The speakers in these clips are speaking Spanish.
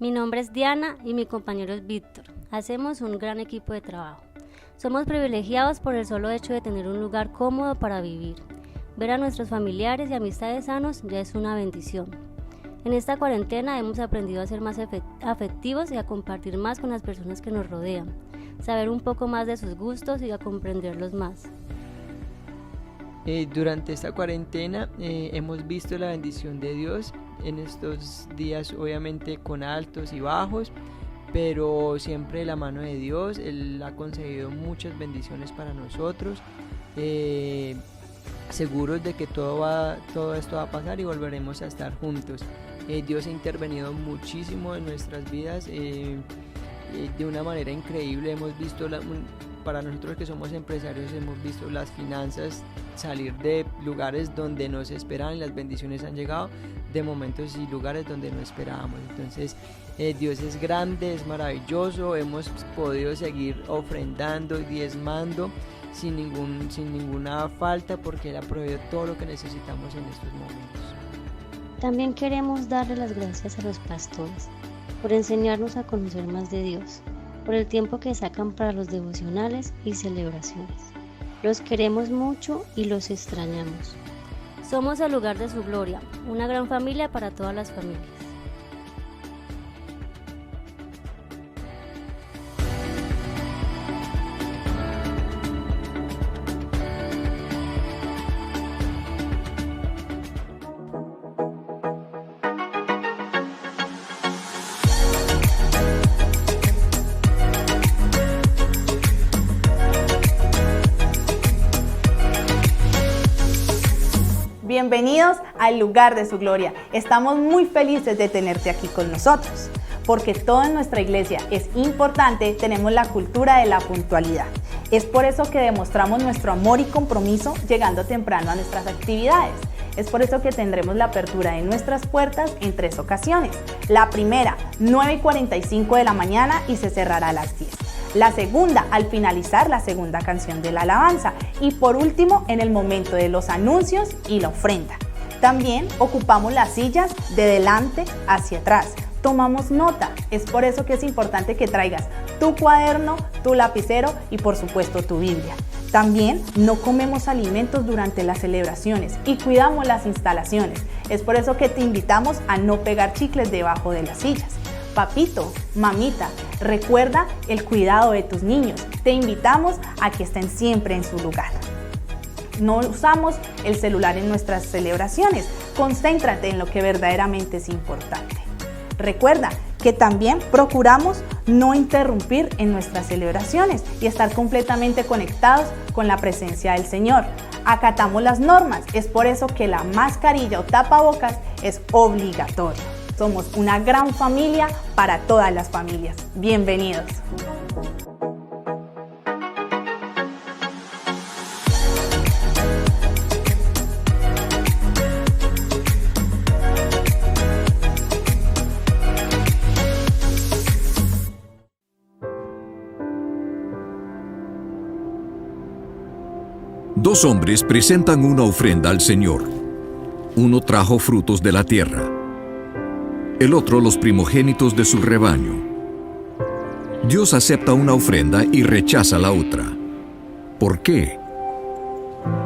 Mi nombre es Diana y mi compañero es Víctor. Hacemos un gran equipo de trabajo. Somos privilegiados por el solo hecho de tener un lugar cómodo para vivir. Ver a nuestros familiares y amistades sanos ya es una bendición. En esta cuarentena hemos aprendido a ser más afectivos y a compartir más con las personas que nos rodean, saber un poco más de sus gustos y a comprenderlos más. Durante esta cuarentena hemos visto la bendición de Dios en estos días, obviamente con altos y bajos, pero siempre la mano de Dios. Él ha concedido muchas bendiciones para nosotros, seguros de que todo esto va a pasar y volveremos a estar juntos. Dios ha intervenido muchísimo en nuestras vidas de una manera increíble. Hemos visto para nosotros que somos empresarios, hemos visto las finanzas salir de lugares donde no se esperaban, las bendiciones han llegado de momentos y lugares donde no esperábamos. Entonces Dios es grande, es maravilloso. Hemos podido seguir ofrendando y diezmando sin ninguna falta, porque Él ha proveído todo lo que necesitamos en estos momentos. También queremos darle las gracias a los pastores por enseñarnos a conocer más de Dios, por el tiempo que sacan para los devocionales y celebraciones. Los queremos mucho y los extrañamos. Somos el lugar de su gloria, una gran familia para todas las familias. Bienvenidos al lugar de su gloria. Estamos muy felices de tenerte aquí con nosotros, porque todo en nuestra iglesia es importante. Tenemos la cultura de la puntualidad. Es por eso que demostramos nuestro amor y compromiso llegando temprano a nuestras actividades. Es por eso que tendremos la apertura de nuestras puertas en 3 ocasiones. La primera, 9:45 de la mañana, y se cerrará a las 10. La segunda, al finalizar la segunda canción de la alabanza. Y por último, en el momento de los anuncios y la ofrenda. También ocupamos las sillas de delante hacia atrás. Tomamos nota. Es por eso que es importante que traigas tu cuaderno, tu lapicero y por supuesto tu Biblia. También no comemos alimentos durante las celebraciones y cuidamos las instalaciones. Es por eso que te invitamos a no pegar chicles debajo de las sillas. Papito, mamita, recuerda el cuidado de tus niños. Te invitamos a que estén siempre en su lugar. No usamos el celular en nuestras celebraciones. Concéntrate en lo que verdaderamente es importante. Recuerda que también procuramos no interrumpir en nuestras celebraciones y estar completamente conectados con la presencia del Señor. Acatamos las normas. Es por eso que la mascarilla o tapabocas es obligatorio. Somos una gran familia para todas las familias. Bienvenidos. Dos hombres presentan una ofrenda al Señor. Uno trajo frutos de la tierra, el otro los primogénitos de su rebaño. Dios acepta una ofrenda y rechaza la otra. ¿Por qué?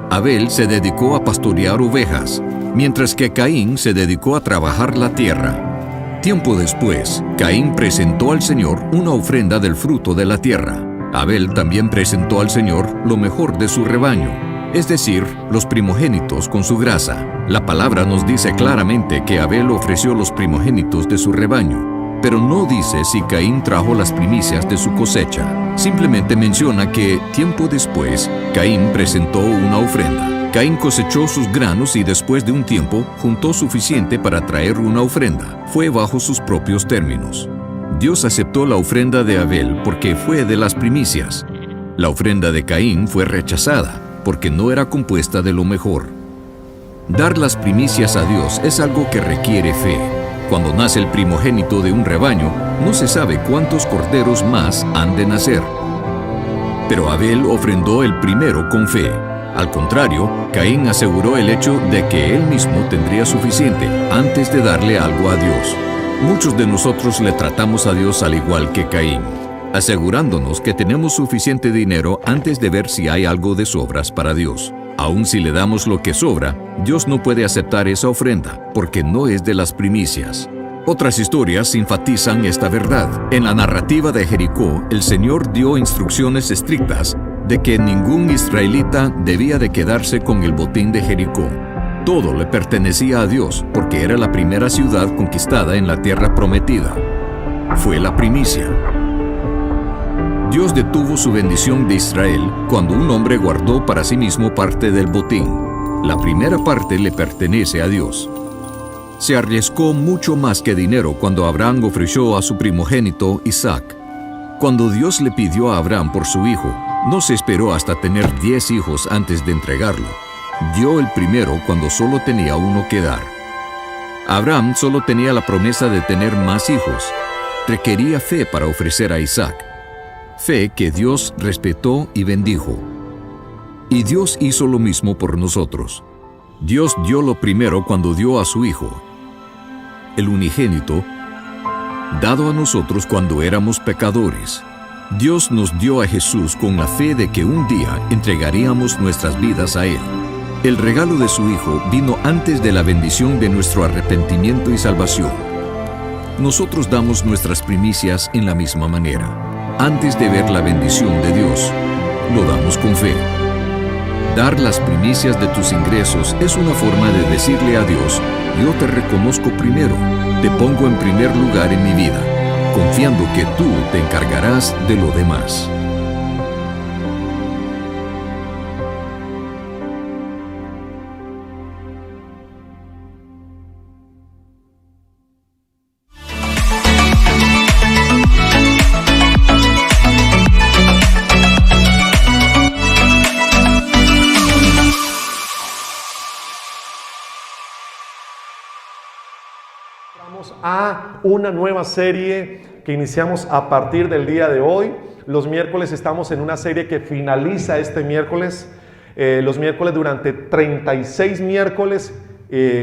Abel se dedicó a pastorear ovejas, mientras que Caín se dedicó a trabajar la tierra. Tiempo después, Caín presentó al Señor una ofrenda del fruto de la tierra. Abel también presentó al Señor lo mejor de su rebaño, es decir, los primogénitos con su grasa. La palabra nos dice claramente que Abel ofreció los primogénitos de su rebaño, pero no dice si Caín trajo las primicias de su cosecha. Simplemente menciona que, tiempo después, Caín presentó una ofrenda. Caín cosechó sus granos y después de un tiempo juntó suficiente para traer una ofrenda. Fue bajo sus propios términos. Dios aceptó la ofrenda de Abel porque fue de las primicias. La ofrenda de Caín fue rechazada porque no era compuesta de lo mejor. Dar las primicias a Dios es algo que requiere fe. Cuando nace el primogénito de un rebaño, no se sabe cuántos corderos más han de nacer. Pero Abel ofrendó el primero con fe. Al contrario, Caín aseguró el hecho de que él mismo tendría suficiente antes de darle algo a Dios. Muchos de nosotros le tratamos a Dios al igual que Caín, asegurándonos que tenemos suficiente dinero antes de ver si hay algo de sobras para Dios. Aun si le damos lo que sobra, Dios no puede aceptar esa ofrenda, porque no es de las primicias. Otras historias enfatizan esta verdad. En la narrativa de Jericó, el Señor dio instrucciones estrictas de que ningún israelita debía de quedarse con el botín de Jericó. Todo le pertenecía a Dios, porque era la primera ciudad conquistada en la tierra prometida. Fue la primicia. Dios detuvo su bendición de Israel cuando un hombre guardó para sí mismo parte del botín. La primera parte le pertenece a Dios. Se arriesgó mucho más que dinero cuando Abraham ofreció a su primogénito Isaac. Cuando Dios le pidió a Abraham por su hijo, no se esperó hasta tener 10 hijos antes de entregarlo. Dio el primero cuando solo tenía uno que dar. Abraham solo tenía la promesa de tener más hijos. Requería fe para ofrecer a Isaac. Fe que Dios respetó y bendijo. Y Dios hizo lo mismo por nosotros. Dios dio lo primero cuando dio a su Hijo, el unigénito, dado a nosotros cuando éramos pecadores. Dios nos dio a Jesús con la fe de que un día entregaríamos nuestras vidas a Él. El regalo de su Hijo vino antes de la bendición de nuestro arrepentimiento y salvación. Nosotros damos nuestras primicias en la misma manera. Antes de ver la bendición de Dios, lo damos con fe. Dar las primicias de tus ingresos es una forma de decirle a Dios: yo te reconozco primero, te pongo en primer lugar en mi vida, confiando que tú te encargarás de lo demás. A una nueva serie que iniciamos a partir del día de hoy. Los miércoles estamos en una serie que finaliza este miércoles. Los miércoles durante 36 miércoles,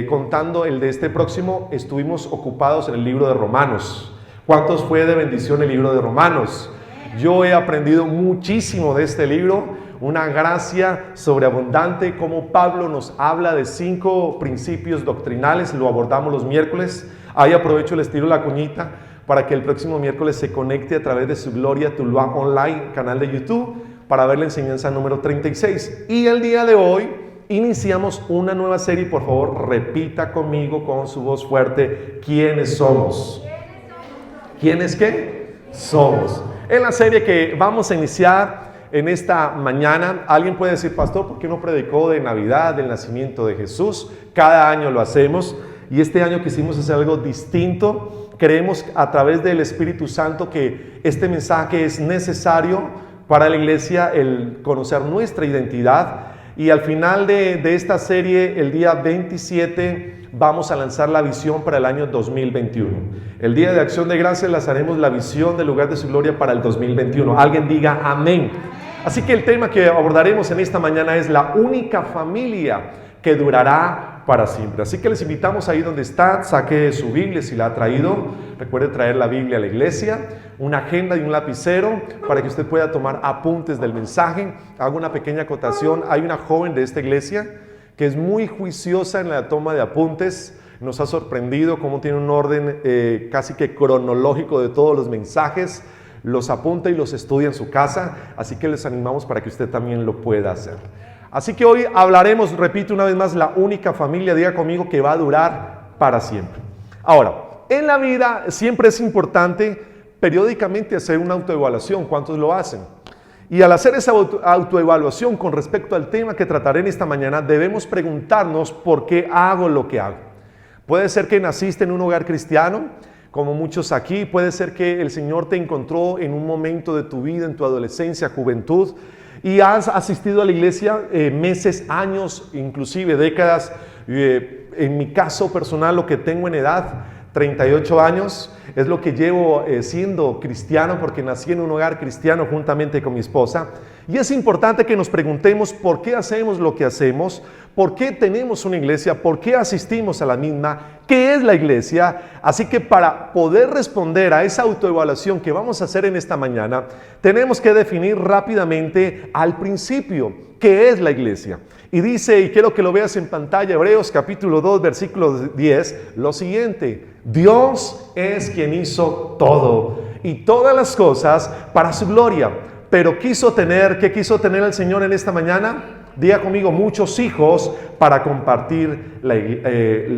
contando el de este próximo, estuvimos ocupados en el libro de Romanos. ¿Cuántos fue de bendición el libro de Romanos? Yo he aprendido muchísimo de este libro, una gracia sobreabundante, como Pablo nos habla de 5 principios doctrinales. Lo abordamos los miércoles. Ahí aprovecho, les tiro la cuñita para que el próximo miércoles se conecte a través de Su Gloria Tuluá Online, canal de YouTube, para ver la enseñanza número 36. Y el día de hoy iniciamos una nueva serie. Por favor, repita conmigo con su voz fuerte: ¿quiénes somos? ¿Quiénes qué? Somos. En la serie que vamos a iniciar en esta mañana, alguien puede decir: pastor, ¿por qué no predicó de Navidad, del nacimiento de Jesús? Cada año lo hacemos. Y este año quisimos hacer algo distinto. Creemos a través del Espíritu Santo que este mensaje es necesario para la iglesia, el conocer nuestra identidad. Y al final de esta serie, el día 27, vamos a lanzar la visión para el año 2021. El día de Acción de Gracias lanzaremos la visión del lugar de su gloria para el 2021. Alguien diga amén. Así que el tema que abordaremos en esta mañana es la única familia que durará para siempre. Así que les invitamos ahí donde está, saque su Biblia si la ha traído. Recuerde traer la Biblia a la iglesia, una agenda y un lapicero para que usted pueda tomar apuntes del mensaje. Hago una pequeña acotación. Hay una joven de esta iglesia que es muy juiciosa en la toma de apuntes. Nos ha sorprendido cómo tiene un orden casi que cronológico de todos los mensajes. Los apunta y los estudia en su casa. Así que les animamos para que usted también lo pueda hacer. Así que hoy hablaremos, repito una vez más, la única familia, diga conmigo, que va a durar para siempre. Ahora, en la vida siempre es importante periódicamente hacer una autoevaluación. ¿Cuántos lo hacen? Y al hacer esa autoevaluación con respecto al tema que trataré en esta mañana, debemos preguntarnos por qué hago lo que hago. Puede ser que naciste en un hogar cristiano, como muchos aquí. Puede ser que el Señor te encontró en un momento de tu vida, en tu adolescencia, juventud, y has asistido a la iglesia meses, años, inclusive décadas. En mi caso personal, lo que tengo en edad, 38 años es lo que llevo siendo cristiano, porque nací en un hogar cristiano juntamente con mi esposa. Y es importante que nos preguntemos por qué hacemos lo que hacemos, por qué tenemos una iglesia, por qué asistimos a la misma, qué es la iglesia. Así que para poder responder a esa autoevaluación que vamos a hacer en esta mañana, tenemos que definir rápidamente al principio qué es la iglesia. Y dice, y quiero que lo veas en pantalla, Hebreos capítulo 2, versículo 10, lo siguiente: Dios es quien hizo todo y todas las cosas para su gloria. Pero ¿qué quiso tener el Señor en esta mañana? Diga conmigo, muchos hijos para compartir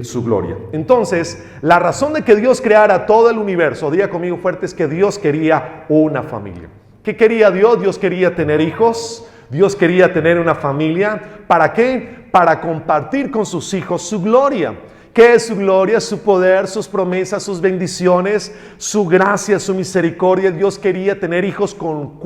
su gloria. Entonces, la razón de que Dios creara todo el universo, diga conmigo fuerte, es que Dios quería una familia. ¿Qué quería Dios? Dios quería tener hijos. Dios quería tener una familia. ¿Para qué? Para compartir con sus hijos su gloria. ¿Qué es su gloria? Su poder, sus promesas, sus bendiciones, su gracia, su misericordia. Dios quería tener hijos con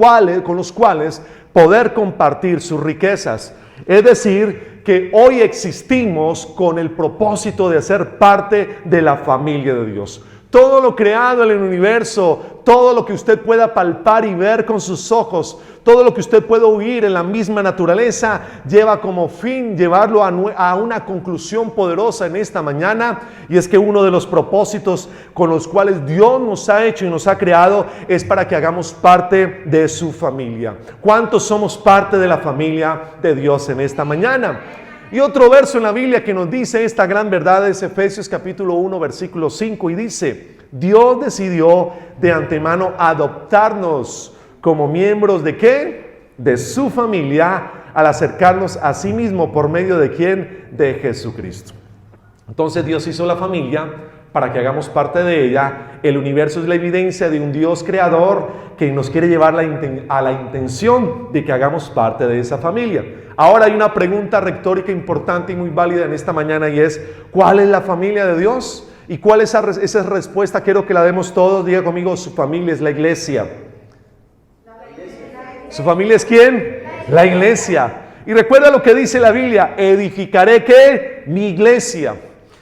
los cuales poder compartir sus riquezas. Es decir, que hoy existimos con el propósito de ser parte de la familia de Dios. Todo lo creado en el universo, todo lo que usted pueda palpar y ver con sus ojos, todo lo que usted pueda oír en la misma naturaleza, lleva como fin llevarlo a una conclusión poderosa en esta mañana, y es que uno de los propósitos con los cuales Dios nos ha hecho y nos ha creado es para que hagamos parte de su familia. ¿Cuántos somos parte de la familia de Dios en esta mañana? Y otro verso en la Biblia que nos dice esta gran verdad es Efesios capítulo 1, versículo 5, y dice: Dios decidió de antemano adoptarnos como miembros ¿de qué? De su familia, al acercarnos a sí mismo por medio de ¿quién? De Jesucristo. Entonces Dios hizo la familia para que hagamos parte de ella. El universo es la evidencia de un Dios creador que nos quiere llevar a la intención de que hagamos parte de esa familia. Ahora hay una pregunta retórica importante y muy válida en esta mañana, y es: ¿cuál es la familia de Dios? ¿Y cuál es esa respuesta? Quiero que la demos todos. Diga conmigo, su familia es la iglesia. ¿Su familia es quién? La iglesia. Y recuerda lo que dice la Biblia: edificaré ¿qué? Mi iglesia.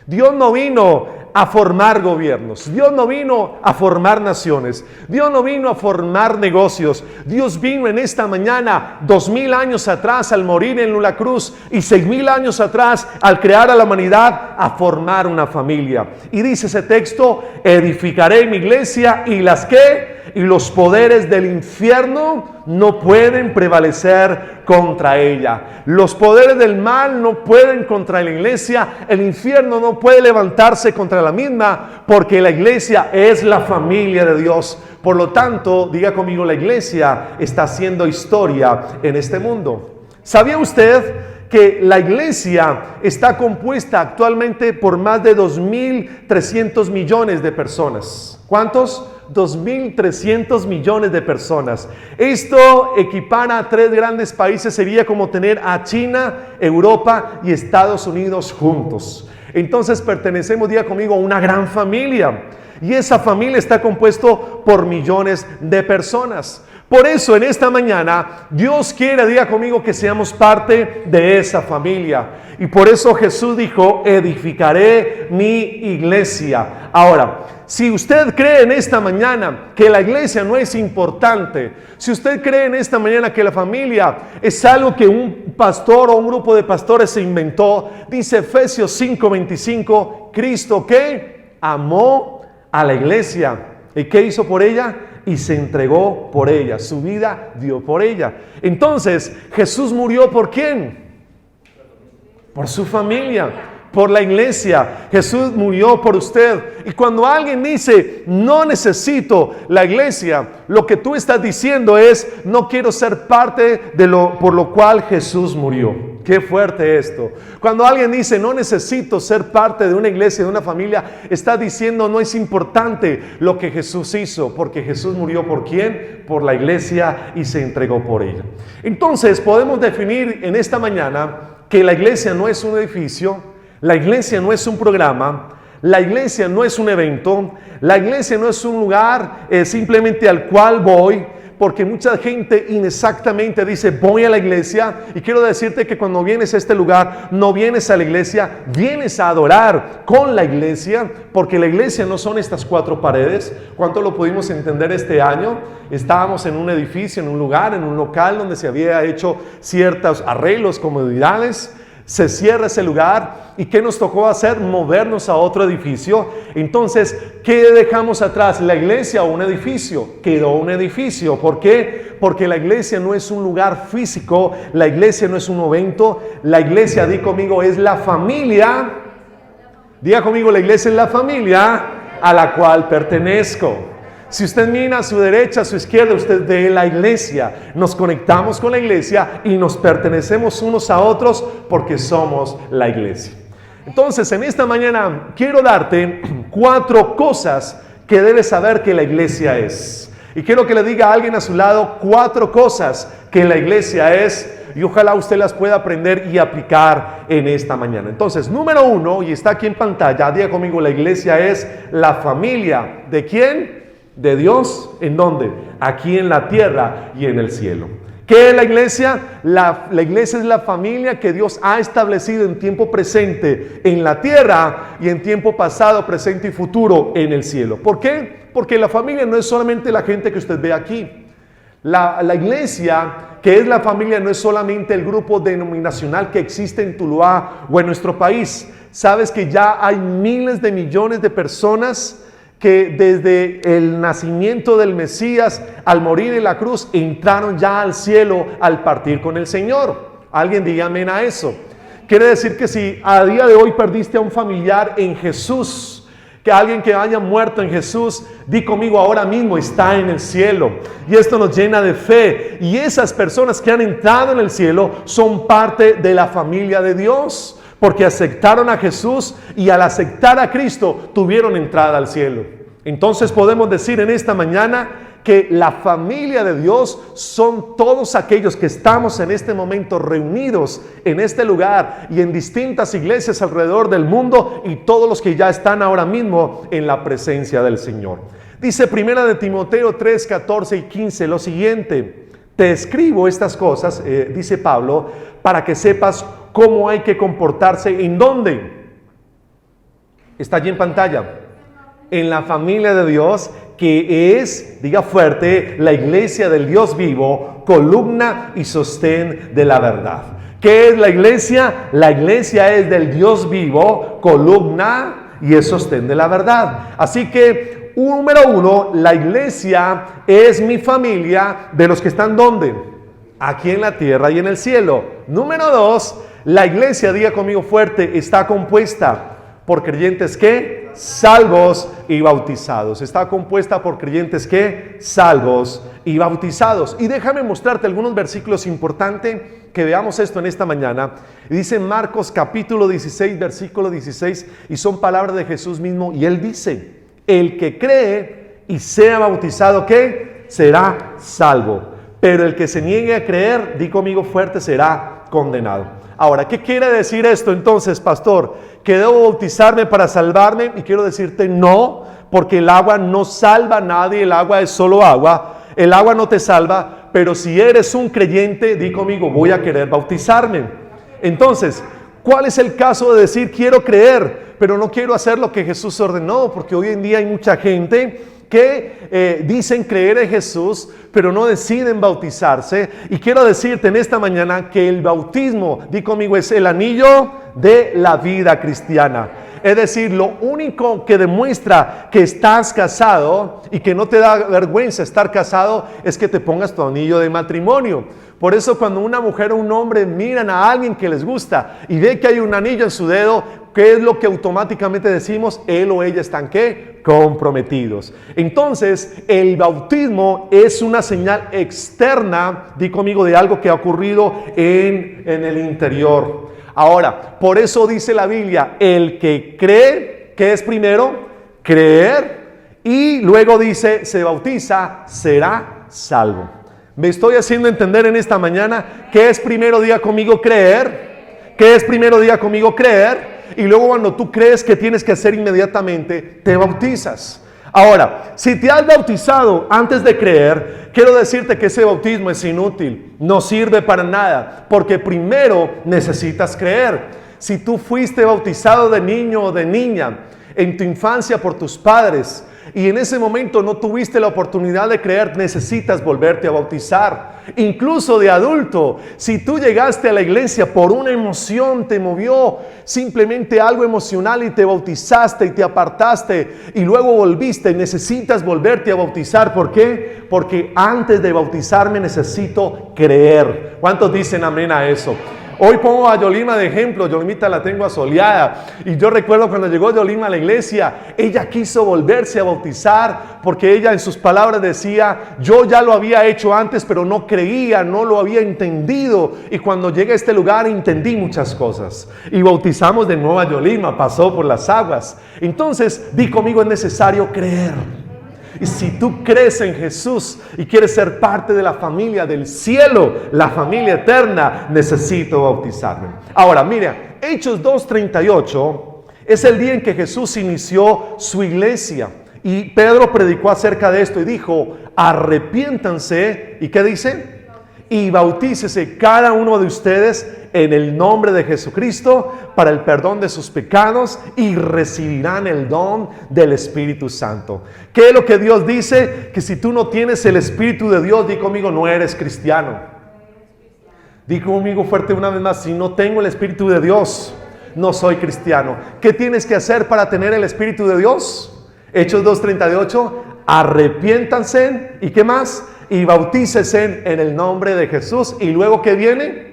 Dios no vino a formar gobiernos. Dios no vino a formar naciones. Dios no vino a formar negocios. Dios vino en esta mañana, 2000 años atrás, al morir en la cruz, y 6000 años atrás, al crear a la humanidad, a formar una familia. Y dice ese texto: edificaré mi iglesia, y las ¿qué? Y los poderes del infierno no pueden prevalecer contra ella. Los poderes del mal no pueden contra la iglesia. El infierno no puede levantarse contra la misma, porque la iglesia es la familia de Dios. Por lo tanto, diga conmigo, la iglesia está haciendo historia en este mundo. ¿Sabía usted que la iglesia está compuesta actualmente por más de 2.300 millones de personas? ¿Cuántos? 2.300 millones de personas. Esto equipara a 3 grandes países. Sería como tener a China, Europa y Estados Unidos juntos. Entonces pertenecemos, diga conmigo, a una gran familia. Y esa familia está compuesto por millones de personas. Por eso en esta mañana Dios quiere, diga conmigo, que seamos parte de esa familia. Y por eso Jesús dijo: edificaré mi iglesia. Ahora, si usted cree en esta mañana que la iglesia no es importante, si usted cree en esta mañana que la familia es algo que un pastor o un grupo de pastores se inventó, dice Efesios 5:25, Cristo ¿qué? Amó a la iglesia. ¿Y qué hizo por ella? Y se entregó por ella, su vida dio por ella. Entonces, Jesús murió ¿por quién? Por su familia, por la iglesia. Jesús murió por usted. Y cuando alguien dice: no necesito la iglesia, lo que tú estás diciendo es: no quiero ser parte de por lo cual Jesús murió. Qué fuerte esto. Cuando alguien dice: no necesito ser parte de una iglesia, de una familia, está diciendo: no es importante lo que Jesús hizo, porque Jesús murió ¿por quién? Por la iglesia, y se entregó por ella. Entonces podemos definir en esta mañana que la iglesia no es un edificio, la iglesia no es un programa, la iglesia no es un evento, la iglesia no es un lugar simplemente al cual voy, porque mucha gente inexactamente dice voy a la iglesia, y quiero decirte que cuando vienes a este lugar no vienes a la iglesia, vienes a adorar con la iglesia, porque la iglesia no son estas 4 paredes. ¿Cuánto lo pudimos entender este año? Estábamos en un edificio, en un lugar, en un local donde se había hecho ciertos arreglos, comodidades. Se cierra ese lugar, y ¿qué nos tocó hacer? Movernos a otro edificio. Entonces, ¿qué dejamos atrás? ¿La iglesia o un edificio? Quedó un edificio. ¿Por qué? Porque la iglesia no es un lugar físico, la iglesia no es un evento, la iglesia, di conmigo, es la familia. Diga conmigo, la iglesia es la familia a la cual pertenezco. Si usted mira a su derecha, a su izquierda, usted ve la iglesia. Nos conectamos con la iglesia y nos pertenecemos unos a otros porque somos la iglesia. Entonces, en esta mañana quiero darte 4 cosas que debes saber que la iglesia es. Y quiero que le diga a alguien a su lado 4 cosas que la iglesia es, y ojalá usted las pueda aprender y aplicar en esta mañana. Entonces, número 1, y está aquí en pantalla, diga conmigo, la iglesia es la familia. ¿De quién? De Dios. ¿En dónde? Aquí en la tierra y en el cielo. ¿Qué es la iglesia? La iglesia es la familia que Dios ha establecido en tiempo presente en la tierra y en tiempo pasado, presente y futuro en el cielo. ¿Por qué? Porque la familia no es solamente la gente que usted ve aquí. La iglesia, que es la familia, no es solamente el grupo denominacional que existe en Tuluá o en nuestro país. Sabes que ya hay miles de millones de personas que desde el nacimiento del Mesías, al morir en la cruz, entraron ya al cielo al partir con el Señor. Alguien diga amén a eso. Quiere decir que si a día de hoy perdiste a un familiar en Jesús, que alguien que haya muerto en Jesús, di conmigo, ahora mismo está en el cielo. Y esto nos llena de fe. Y esas personas que han entrado en el cielo son parte de la familia de Dios, porque aceptaron a Jesús y al aceptar a Cristo tuvieron entrada al cielo. Entonces podemos decir en esta mañana que la familia de Dios son todos aquellos que estamos en este momento reunidos en este lugar y en distintas iglesias alrededor del mundo, y todos los que ya están ahora mismo en la presencia del Señor. Dice 1 de Timoteo 3, 14 y 15 lo siguiente: te escribo estas cosas, dice Pablo, para que sepas cómo hay que comportarse. ¿En dónde? Está allí en pantalla. En la familia de Dios, que es, diga fuerte, la iglesia del Dios vivo, columna y sostén de la verdad. ¿Qué es la iglesia? La iglesia es del Dios vivo, columna y es sostén de la verdad. Así que, número 1, la iglesia es mi familia de los que están ¿dónde? Aquí en la tierra y en el cielo. Número 2, la iglesia, diga conmigo fuerte, está compuesta por creyentes que salvos y bautizados. Está compuesta por creyentes que salvos y bautizados. Y déjame mostrarte algunos versículos importantes que veamos esto en esta mañana. Dice Marcos capítulo 16, versículo 16, y son palabras de Jesús mismo, y él dice: el que cree y sea bautizado, ¿qué? Será salvo. Pero el que se niegue a creer, di conmigo fuerte, será condenado. Ahora, ¿qué quiere decir esto entonces, pastor? ¿Que debo bautizarme para salvarme? Y quiero decirte no, porque el agua no salva a nadie, el agua es solo agua, el agua no te salva, pero si eres un creyente, di conmigo, voy a querer bautizarme. Entonces, ¿cuál es el caso de decir quiero creer, pero no quiero hacer lo que Jesús ordenó? Porque hoy en día hay mucha gente que dicen creer en Jesús, pero no deciden bautizarse. Y quiero decirte en esta mañana que el bautismo, di conmigo, es el anillo de la vida cristiana. Es decir, lo único que demuestra que estás casado y que no te da vergüenza estar casado es que te pongas tu anillo de matrimonio. Por eso cuando una mujer o un hombre miran a alguien que les gusta y ve que hay un anillo en su dedo, ¿qué es lo que automáticamente decimos? Él o ella están ¿qué? Comprometidos. Entonces, el bautismo es una señal externa, di conmigo, de algo que ha ocurrido en el interior. Ahora, por eso dice la Biblia, el que cree, ¿qué es primero? Creer, y luego dice, se bautiza, será salvo. ¿Me estoy haciendo entender en esta mañana qué es primero? Diga conmigo, creer. ¿Qué es primero? Diga conmigo, creer. Y luego cuando tú crees, que tienes que hacer inmediatamente, te bautizas. Ahora, si te has bautizado antes de creer, quiero decirte que ese bautismo es inútil, no sirve para nada, porque primero necesitas creer. Si tú fuiste bautizado de niño o de niña en tu infancia por tus padres y en ese momento no tuviste la oportunidad de creer, necesitas volverte a bautizar. Incluso de adulto, si tú llegaste a la iglesia por una emoción, te movió simplemente algo emocional y te bautizaste y te apartaste y luego volviste, necesitas volverte a bautizar. ¿Por qué? Porque antes de bautizarme necesito creer. ¿Cuántos dicen amén a eso? Hoy pongo a Yolima de ejemplo. Yolimita la tengo asoleada y yo recuerdo cuando llegó Yolima a la iglesia, ella quiso volverse a bautizar porque ella en sus palabras decía: yo ya lo había hecho antes pero no creía, no lo había entendido, y cuando llegué a este lugar entendí muchas cosas y bautizamos de nuevo a Yolima, pasó por las aguas. Entonces di conmigo, es necesario creer. Y si tú crees en Jesús y quieres ser parte de la familia del cielo, la familia eterna, necesito bautizarme. Ahora, mira, Hechos 2:38 es el día en que Jesús inició su iglesia. Y Pedro predicó acerca de esto y dijo: arrepiéntanse. ¿Y qué dice? Y bautícese cada uno de ustedes en el nombre de Jesucristo para el perdón de sus pecados y recibirán el don del Espíritu Santo. ¿Qué es lo que Dios dice? Que si tú no tienes el Espíritu de Dios, di conmigo, no eres cristiano. Di conmigo fuerte una vez más: si no tengo el Espíritu de Dios, no soy cristiano. ¿Qué tienes que hacer para tener el Espíritu de Dios? Hechos 2:38, arrepiéntanse, ¿y qué más? Y bautícese en el nombre de Jesús. Y luego, ¿qué viene?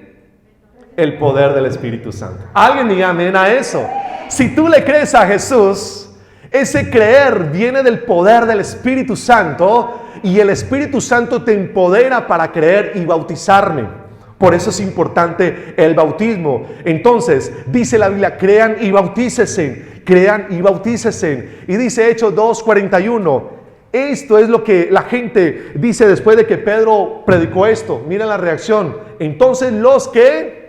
El poder del Espíritu Santo. Alguien diga amén a eso. Si tú le crees a Jesús, ese creer viene del poder del Espíritu Santo, y el Espíritu Santo te empodera para creer y bautizarme. Por eso es importante el bautismo. Entonces, dice la Biblia: crean y bautícese, crean y bautícese. Y dice Hechos 2:41. Esto es lo que la gente dice después de que Pedro predicó esto. Mira la reacción. Entonces los que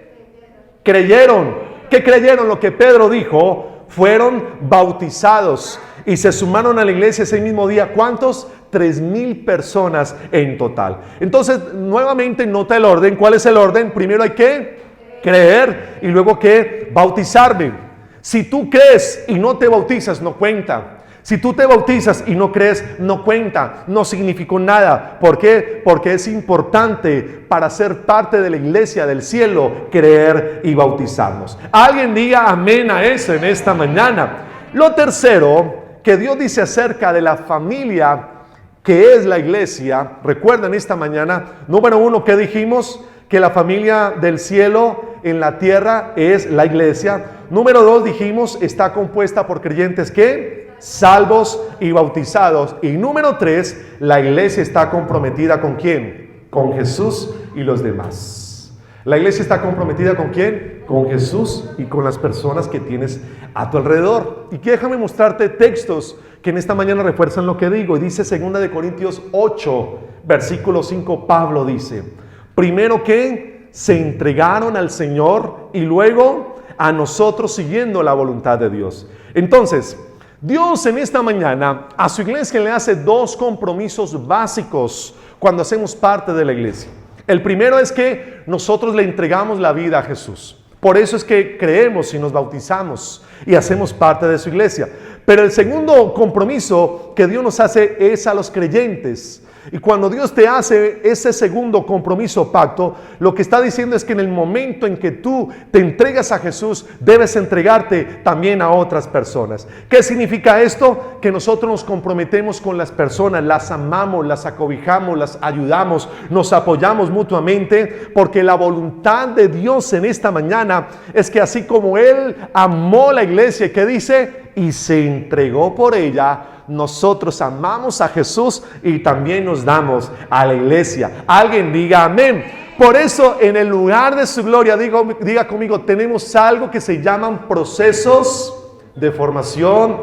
creyeron, ¿qué creyeron? Lo que Pedro dijo, fueron bautizados y se sumaron a la iglesia ese mismo día. ¿Cuántos? 3,000 personas en total. Entonces, nuevamente nota el orden. ¿Cuál es el orden? Primero hay que creer y luego que bautizarme. Si tú crees y no te bautizas, no cuenta. Si tú te bautizas y no crees, no cuenta, no significó nada. ¿Por qué? Porque es importante para ser parte de la iglesia del cielo, creer y bautizarnos. Alguien diga amén a eso en esta mañana. Lo tercero que Dios dice acerca de la familia que es la iglesia, recuerden esta mañana, número 1, ¿qué dijimos? Que la familia del cielo en la tierra es la iglesia. Número 2, dijimos, está compuesta por creyentes que salvos y bautizados. Y número 3, la iglesia está comprometida ¿con quién? Con Jesús y los demás. La iglesia está comprometida ¿con quién? Con Jesús y con las personas que tienes a tu alrededor. Y déjame mostrarte textos que en esta mañana refuerzan lo que digo. Y dice 2 Corintios 8, versículo 5, Pablo dice: primero que se entregaron al Señor y luego a nosotros siguiendo la voluntad de Dios. Entonces, Dios en esta mañana a su iglesia le hace 2 compromisos básicos cuando hacemos parte de la iglesia. El primero es que nosotros le entregamos la vida a Jesús. Por eso es que creemos y nos bautizamos y hacemos parte de su iglesia. Pero el segundo compromiso que Dios nos hace es a los creyentes. Y cuando Dios te hace ese segundo compromiso, pacto, lo que está diciendo es que en el momento en que tú te entregas a Jesús, debes entregarte también a otras personas. ¿Qué significa esto? Que nosotros nos comprometemos con las personas, las amamos, las acobijamos, las ayudamos, nos apoyamos mutuamente, porque la voluntad de Dios en esta mañana es que así como Él amó la iglesia, ¿qué dice? Y se entregó por ella. Nosotros amamos a Jesús y también nos damos a la iglesia. Alguien diga amén. Por eso en el lugar de su gloria, diga conmigo, tenemos algo que se llaman procesos de formación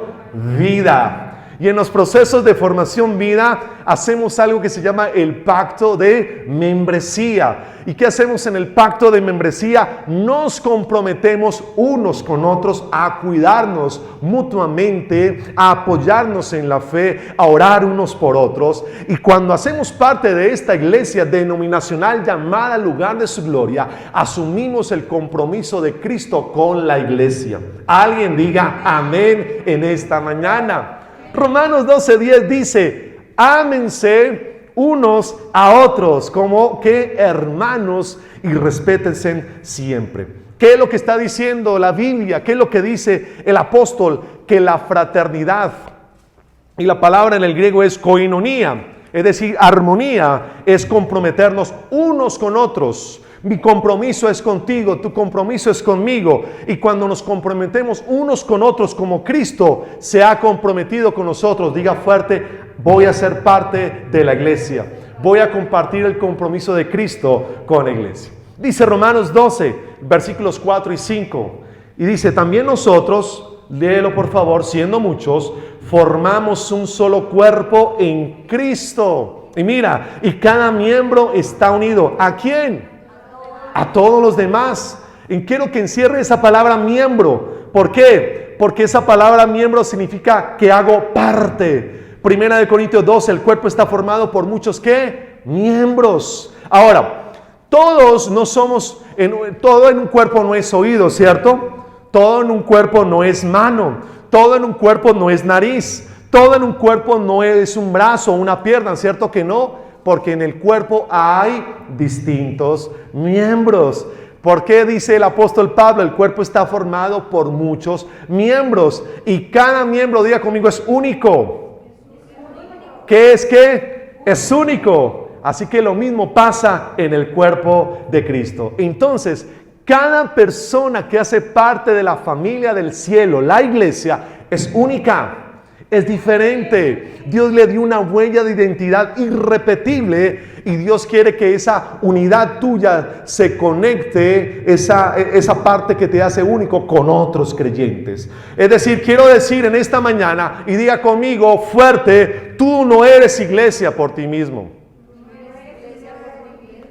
vida. Y en los procesos de formación vida hacemos algo que se llama el pacto de membresía. ¿Y qué hacemos en el pacto de membresía? Nos comprometemos unos con otros a cuidarnos mutuamente, a apoyarnos en la fe, a orar unos por otros. Y cuando hacemos parte de esta iglesia denominacional llamada Lugar de su Gloria, asumimos el compromiso de Cristo con la iglesia. Alguien diga amén en esta mañana. Romanos 12:10 dice, ámense unos a otros como que hermanos y respétense siempre. ¿Qué es lo que está diciendo la Biblia? ¿Qué es lo que dice el apóstol? Que la fraternidad, y la palabra en el griego es koinonía, es decir, armonía, es comprometernos unos con otros. Mi compromiso es contigo, tu compromiso es conmigo. Y cuando nos comprometemos unos con otros como Cristo se ha comprometido con nosotros, diga fuerte, voy a ser parte de la iglesia. Voy a compartir el compromiso de Cristo con la iglesia. Dice Romanos 12, versículos 4 y 5. Y dice, también nosotros, léelo por favor, siendo muchos, formamos un solo cuerpo en Cristo. Y mira, y cada miembro está unido. ¿A quién? A todos los demás. Y quiero que encierre esa palabra miembro. ¿Por qué? Porque esa palabra miembro significa que hago parte. Primera de Corintios 12, el cuerpo está formado por muchos ¿qué? Miembros. Ahora, todos no somos, todo en un cuerpo no es oído, ¿cierto? Todo en un cuerpo no es mano. Todo en un cuerpo no es nariz. Todo en un cuerpo no es un brazo o una pierna, ¿cierto que no? Porque en el cuerpo hay distintos miembros. ¿Por qué dice el apóstol Pablo? El cuerpo está formado por muchos miembros. Y cada miembro, diga conmigo, es único. ¿Qué es qué? Es único. Así que lo mismo pasa en el cuerpo de Cristo. Entonces, cada persona que hace parte de la familia del cielo, la iglesia, es única. Es diferente. Dios le dio una huella de identidad irrepetible y Dios quiere que esa unidad tuya se conecte, esa parte que te hace único con otros creyentes. Es decir, quiero decir en esta mañana y diga conmigo fuerte, tú no eres iglesia por ti mismo.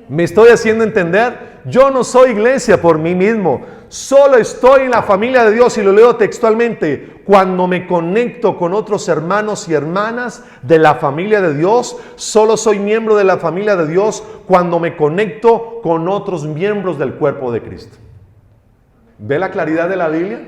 ¿Me estoy haciendo entender? Yo no soy iglesia por mí mismo. Solo estoy en la familia de Dios y lo leo textualmente. Cuando me conecto con otros hermanos y hermanas de la familia de Dios, solo soy miembro de la familia de Dios cuando me conecto con otros miembros del cuerpo de Cristo. ¿Ve la claridad de la Biblia?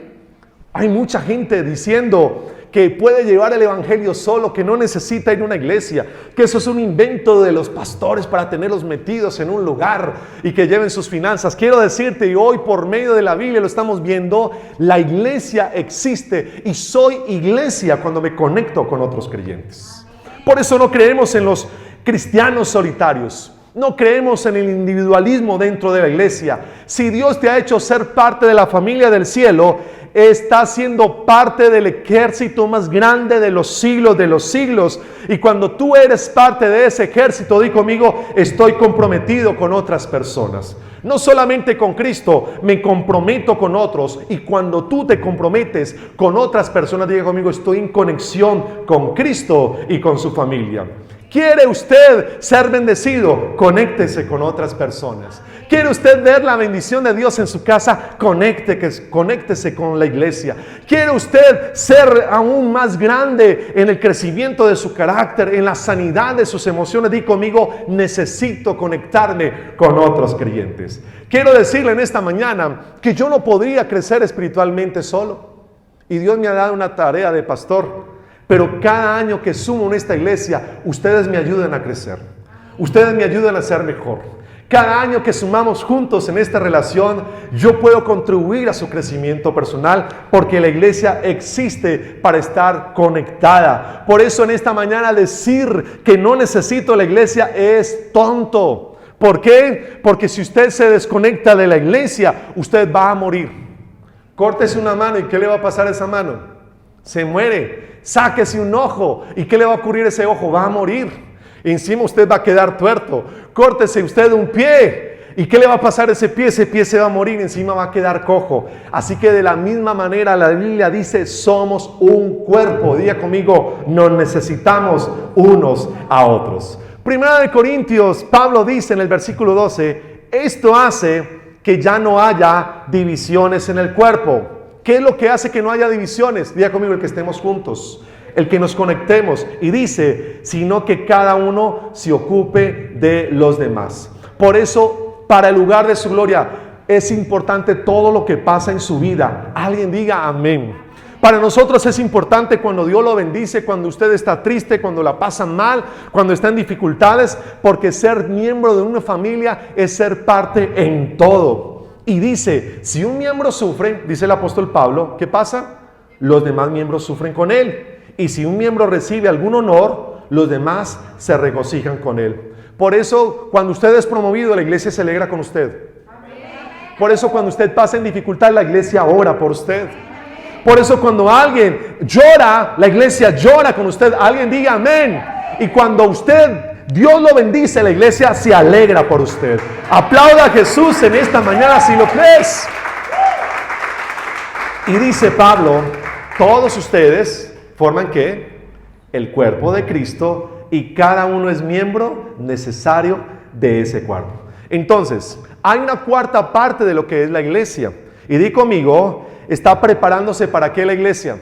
Hay mucha gente diciendo que puede llevar el evangelio solo, que no necesita ir a una iglesia, que eso es un invento de los pastores para tenerlos metidos en un lugar y que lleven sus finanzas. Quiero decirte, y hoy por medio de la Biblia lo estamos viendo, la iglesia existe y soy iglesia cuando me conecto con otros creyentes. Por eso no creemos en los cristianos solitarios. No creemos en el individualismo dentro de la iglesia. Si Dios te ha hecho ser parte de la familia del cielo, estás siendo parte del ejército más grande de los siglos. Y cuando tú eres parte de ese ejército, di conmigo, estoy comprometido con otras personas. No solamente con Cristo, me comprometo con otros. Y cuando tú te comprometes con otras personas, diga conmigo, estoy en conexión con Cristo y con su familia. ¿Quiere usted ser bendecido? Conéctese con otras personas. ¿Quiere usted ver la bendición de Dios en su casa? Conéctese con la iglesia. ¿Quiere usted ser aún más grande en el crecimiento de su carácter, en la sanidad de sus emociones? Di conmigo, necesito conectarme con otros creyentes. Quiero decirle en esta mañana que yo no podría crecer espiritualmente solo. Y Dios me ha dado una tarea de pastor. Pero cada año que sumo en esta iglesia, ustedes me ayudan a crecer. Ustedes me ayudan a ser mejor. Cada año que sumamos juntos en esta relación, yo puedo contribuir a su crecimiento personal porque la iglesia existe para estar conectada. Por eso en esta mañana decir que no necesito la iglesia es tonto. ¿Por qué? Porque si usted se desconecta de la iglesia, usted va a morir. Córtese una mano y ¿qué le va a pasar a esa mano? Se muere. Sáquese un ojo. ¿Y qué le va a ocurrir a ese ojo? Va a morir. Encima usted va a quedar tuerto. Córtese usted un pie ¿Y qué le va a pasar a ese pie? Ese pie se va a morir, encima va a quedar cojo. Así que de la misma manera la Biblia dice, somos un cuerpo. Diga conmigo, nos necesitamos unos a otros. Primera de Corintios, Pablo dice en el versículo 12, esto hace que ya no haya divisiones en el cuerpo. ¿Qué es lo que hace que no haya divisiones? Diga conmigo, el que estemos juntos, el que nos conectemos. Y dice, sino que cada uno se ocupe de los demás. Por eso, para el lugar de su gloria, es importante todo lo que pasa en su vida. Alguien diga amén. Para nosotros es importante cuando Dios lo bendice, cuando usted está triste, cuando la pasa mal, cuando está en dificultades, porque ser miembro de una familia es ser parte en todo. Y dice, si un miembro sufre, dice el apóstol Pablo, ¿qué pasa? Los demás miembros sufren con él. Y si un miembro recibe algún honor, los demás se regocijan con él. Por eso, cuando usted es promovido, la iglesia se alegra con usted. Por eso, cuando usted pasa en dificultad, la iglesia ora por usted. Por eso cuando alguien llora, la iglesia llora con usted. Alguien diga amén. Y cuando Dios lo bendice, la iglesia se alegra por usted. Aplauda a Jesús en esta mañana si lo crees. Y dice Pablo, todos ustedes forman ¿qué? El cuerpo de Cristo y cada uno es miembro necesario de ese cuerpo. Entonces, hay una cuarta parte de lo que es la iglesia. Y di conmigo, ¿está preparándose para qué la iglesia?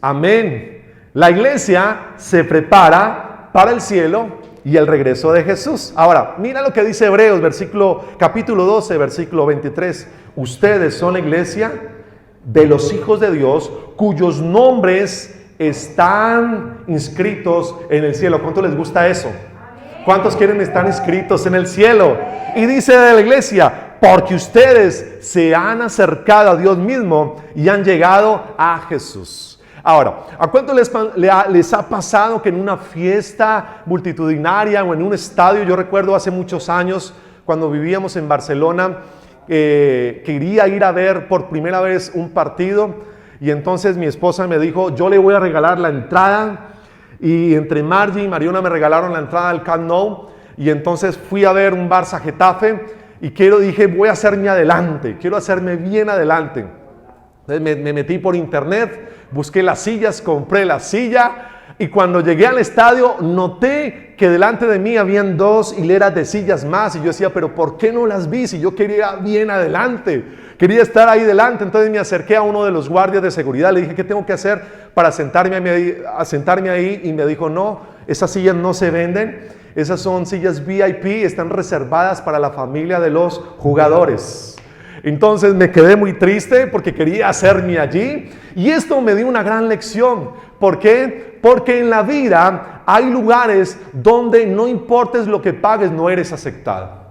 Amén. La iglesia se prepara para el cielo y el regreso de Jesús. Ahora, mira lo que dice Hebreos, capítulo 12, versículo 23. Ustedes son la iglesia de los hijos de Dios, cuyos nombres están inscritos en el cielo. ¿Cuánto les gusta eso? ¿Cuántos quieren estar inscritos en el cielo? Y dice de la iglesia, porque ustedes se han acercado a Dios mismo y han llegado a Jesús. Ahora, ¿a cuánto les ha pasado que en una fiesta multitudinaria o en un estadio, yo recuerdo hace muchos años cuando vivíamos en Barcelona, quería ir a ver por primera vez un partido y entonces mi esposa me dijo, yo le voy a regalar la entrada, y entre Margie y Mariona me regalaron la entrada al Camp Nou y entonces fui a ver un Barça Getafe y dije voy a hacerme adelante, quiero hacerme bien adelante. Entonces me metí por internet, busqué las sillas, compré la silla y cuando llegué al estadio noté que delante de mí habían 2 hileras de sillas más y yo decía, pero ¿por qué no las vi si yo quería bien adelante? Quería estar ahí delante. Entonces me acerqué a uno de los guardias de seguridad, le dije, ¿qué tengo que hacer para sentarme ahí? Y me dijo, no, esas sillas no se venden, esas son sillas VIP, están reservadas para la familia de los jugadores. Entonces me quedé muy triste porque quería hacerme allí y esto me dio una gran lección. ¿Por qué? Porque en la vida hay lugares donde no importes lo que pagues, no eres aceptado.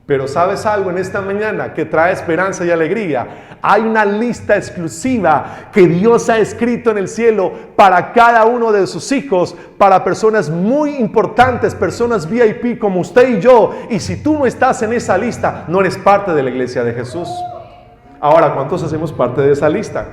Pero ¿sabes algo en esta mañana que trae esperanza y alegría? Hay una lista exclusiva que Dios ha escrito en el cielo para cada uno de sus hijos, para personas muy importantes, personas VIP como usted y yo. Y si tú no estás en esa lista, no eres parte de la iglesia de Jesús. Ahora, ¿cuántos hacemos parte de esa lista?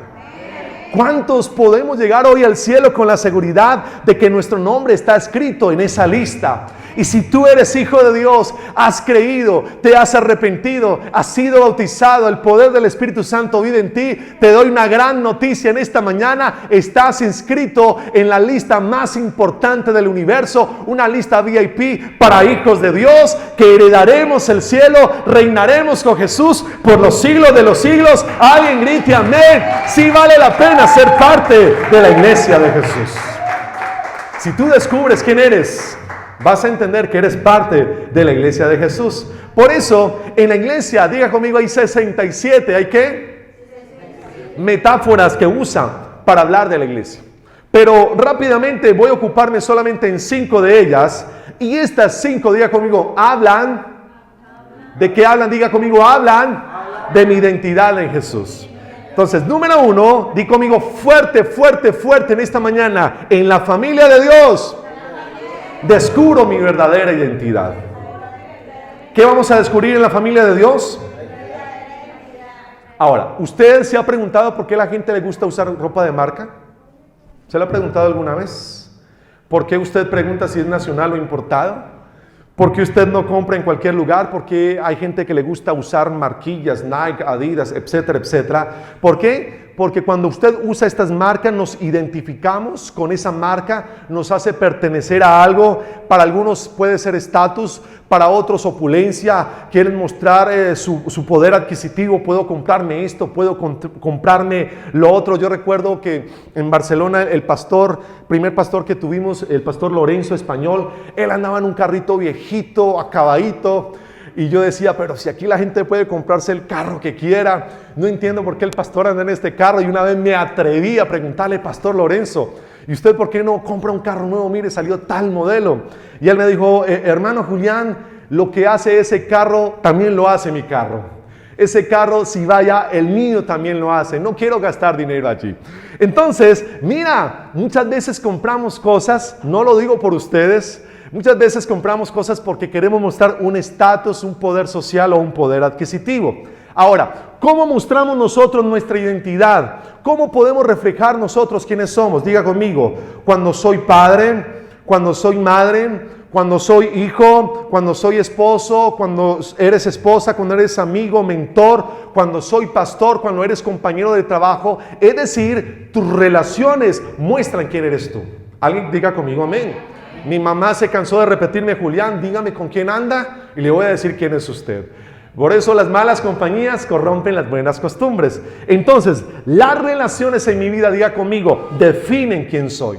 ¿Cuántos podemos llegar hoy al cielo con la seguridad de que nuestro nombre está escrito en esa lista? Y si tú eres hijo de Dios, has creído, te has arrepentido, has sido bautizado, el poder del Espíritu Santo vive en ti, te doy una gran noticia en esta mañana, estás inscrito en la lista más importante del universo, una lista VIP para hijos de Dios, que heredaremos el cielo, reinaremos con Jesús por los siglos de los siglos. Alguien grite amén. Sí vale la pena ser parte de la iglesia de Jesús. Si tú descubres quién eres, vas a entender que eres parte de la iglesia de Jesús. Por eso, en la iglesia, diga conmigo, hay 67, ¿hay qué? Metáforas que usan para hablar de la iglesia. Pero rápidamente voy a ocuparme solamente en 5 de ellas. Y estas 5, diga conmigo, hablan. ¿De qué hablan? Diga conmigo, hablan de mi identidad en Jesús. Entonces, número 1, di conmigo fuerte, fuerte, fuerte en esta mañana. En la familia de Dios descubro mi verdadera identidad. ¿Qué vamos a descubrir en la familia de Dios? Ahora, ¿usted se ha preguntado por qué a la gente le gusta usar ropa de marca? ¿Se lo ha preguntado alguna vez? ¿Por qué usted pregunta si es nacional o importado? ¿Por qué usted no compra en cualquier lugar? ¿Por qué hay gente que le gusta usar marquillas, Nike, Adidas, etcétera, etcétera? ¿Por qué? Porque cuando usted usa estas marcas nos identificamos con esa marca, nos hace pertenecer a algo. Para algunos puede ser estatus, para otros opulencia, quieren mostrar su poder adquisitivo. Puedo comprarme esto, puedo comprarme lo otro. Yo recuerdo que en Barcelona el primer pastor que tuvimos, el pastor Lorenzo Español, él andaba en un carrito viejito, acabadito. Y yo decía, pero si aquí la gente puede comprarse el carro que quiera, no entiendo por qué el pastor anda en este carro. Y una vez me atreví a preguntarle, Pastor Lorenzo, ¿y usted por qué no compra un carro nuevo? Mire, salió tal modelo. Y él me dijo, hermano Julián, lo que hace ese carro, también lo hace mi carro. Ese carro, si vaya, el mío también lo hace. No quiero gastar dinero allí. Entonces, mira, muchas veces compramos cosas, no lo digo por ustedes, muchas veces compramos cosas porque queremos mostrar un estatus, un poder social o un poder adquisitivo. Ahora, ¿cómo mostramos nosotros nuestra identidad? ¿Cómo podemos reflejar nosotros quiénes somos? Diga conmigo, cuando soy padre, cuando soy madre, cuando soy hijo, cuando soy esposo, cuando eres esposa, cuando eres amigo, mentor, cuando soy pastor, cuando eres compañero de trabajo. Es decir, tus relaciones muestran quién eres tú. Alguien diga conmigo amén. Mi mamá se cansó de repetirme, Julián, dígame con quién anda y le voy a decir quién es usted. Por eso las malas compañías corrompen las buenas costumbres. Entonces, las relaciones en mi vida, diga conmigo, definen quién soy.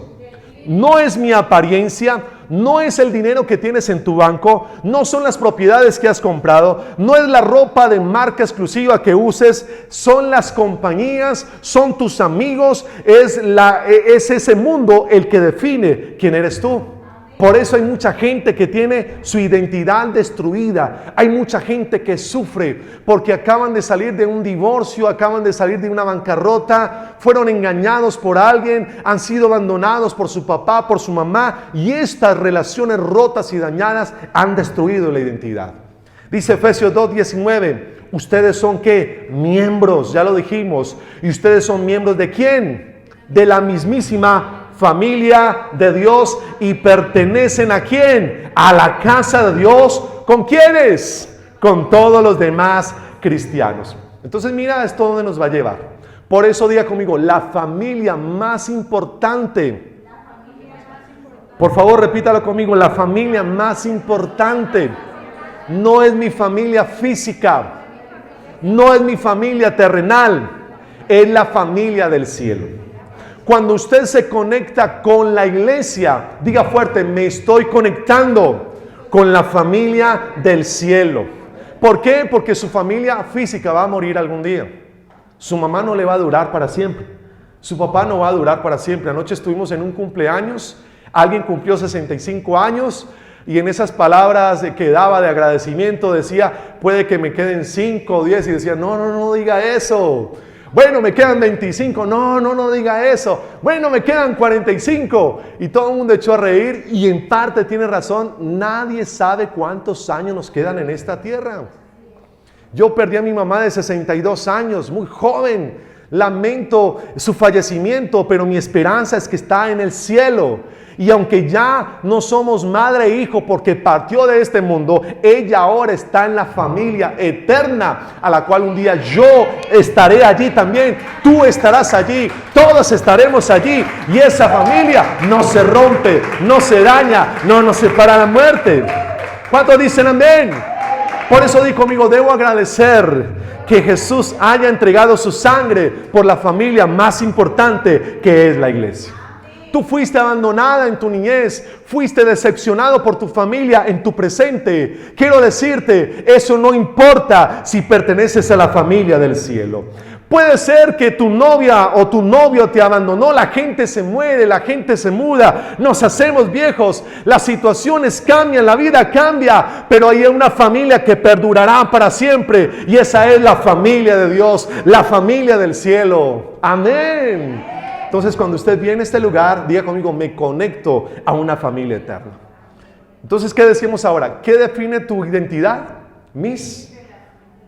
No es mi apariencia, no es el dinero que tienes en tu banco, no son las propiedades que has comprado, no es la ropa de marca exclusiva que uses, son las compañías, son tus amigos, es ese mundo el que define quién eres tú. Por eso hay mucha gente que tiene su identidad destruida. Hay mucha gente que sufre porque acaban de salir de un divorcio, acaban de salir de una bancarrota, fueron engañados por alguien, han sido abandonados por su papá, por su mamá, y estas relaciones rotas y dañadas han destruido la identidad. Dice Efesios 2:19, ustedes son ¿qué? Miembros, ya lo dijimos. ¿Y ustedes son miembros de quién? De la mismísima familia de Dios. ¿Y pertenecen a quién? A la casa de Dios. ¿Con quiénes? Con todos los demás cristianos. Entonces mira esto donde nos va a llevar. Por eso diga conmigo, la familia más importante. Por favor repítalo conmigo, la familia más importante no es mi familia física, no es mi familia terrenal, es la familia del cielo. Cuando usted se conecta con la iglesia, diga fuerte, me estoy conectando con la familia del cielo. ¿Por qué? Porque su familia física va a morir algún día. Su mamá no le va a durar para siempre. Su papá no va a durar para siempre. Anoche estuvimos en un cumpleaños, alguien cumplió 65 años y en esas palabras que daba de agradecimiento decía, puede que me queden 5 o 10, y decía, no diga eso. Bueno, me quedan 25, no diga eso. Bueno, me quedan 45. Y todo el mundo echó a reír y en parte tiene razón. Nadie sabe cuántos años nos quedan en esta tierra. Yo perdí a mi mamá de 62 años, muy joven. Lamento su fallecimiento, pero mi esperanza es que está en el cielo. Y aunque ya no somos madre e hijo porque partió de este mundo, ella ahora está en la familia eterna, a la cual un día yo estaré allí también, tú estarás allí, todos estaremos allí. Y esa familia no se rompe, no se daña, no nos separa la muerte. ¿Cuántos dicen amén? Por eso di conmigo, debo agradecer que Jesús haya entregado su sangre por la familia más importante que es la iglesia. Tú fuiste abandonada en tu niñez, fuiste decepcionado por tu familia en tu presente. Quiero decirte, eso no importa si perteneces a la familia del cielo. Puede ser que tu novia o tu novio te abandonó, la gente se muere, la gente se muda, nos hacemos viejos, las situaciones cambian, la vida cambia, pero hay una familia que perdurará para siempre y esa es la familia de Dios, la familia del cielo. Amén. Entonces cuando usted viene a este lugar, diga conmigo, me conecto a una familia eterna. Entonces, ¿qué decimos ahora? ¿Qué define tu identidad? Mis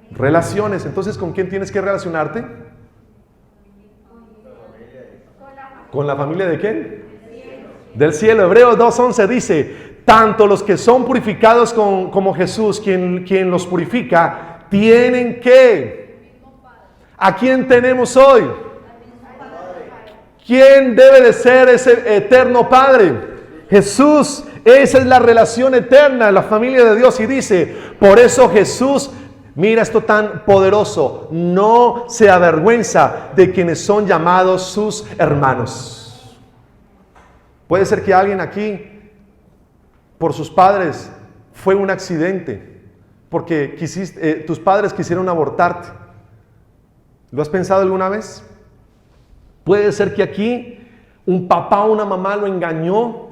relaciones. Entonces, ¿con quién tienes que relacionarte? ¿Con la familia de quién? Del cielo. Hebreos 2:11 dice, tanto los que son purificados como Jesús, quien los purifica, tienen que. ¿A quién tenemos hoy? ¿Quién debe de ser ese eterno Padre? Jesús. Esa es la relación eterna, la familia de Dios. Y dice, por eso Jesús, mira esto tan poderoso, no se avergüenza de quienes son llamados sus hermanos. Puede ser que alguien aquí, por sus padres, fue un accidente, porque tus padres quisieron abortarte. ¿Lo has pensado alguna vez? Puede ser que aquí un papá o una mamá lo engañó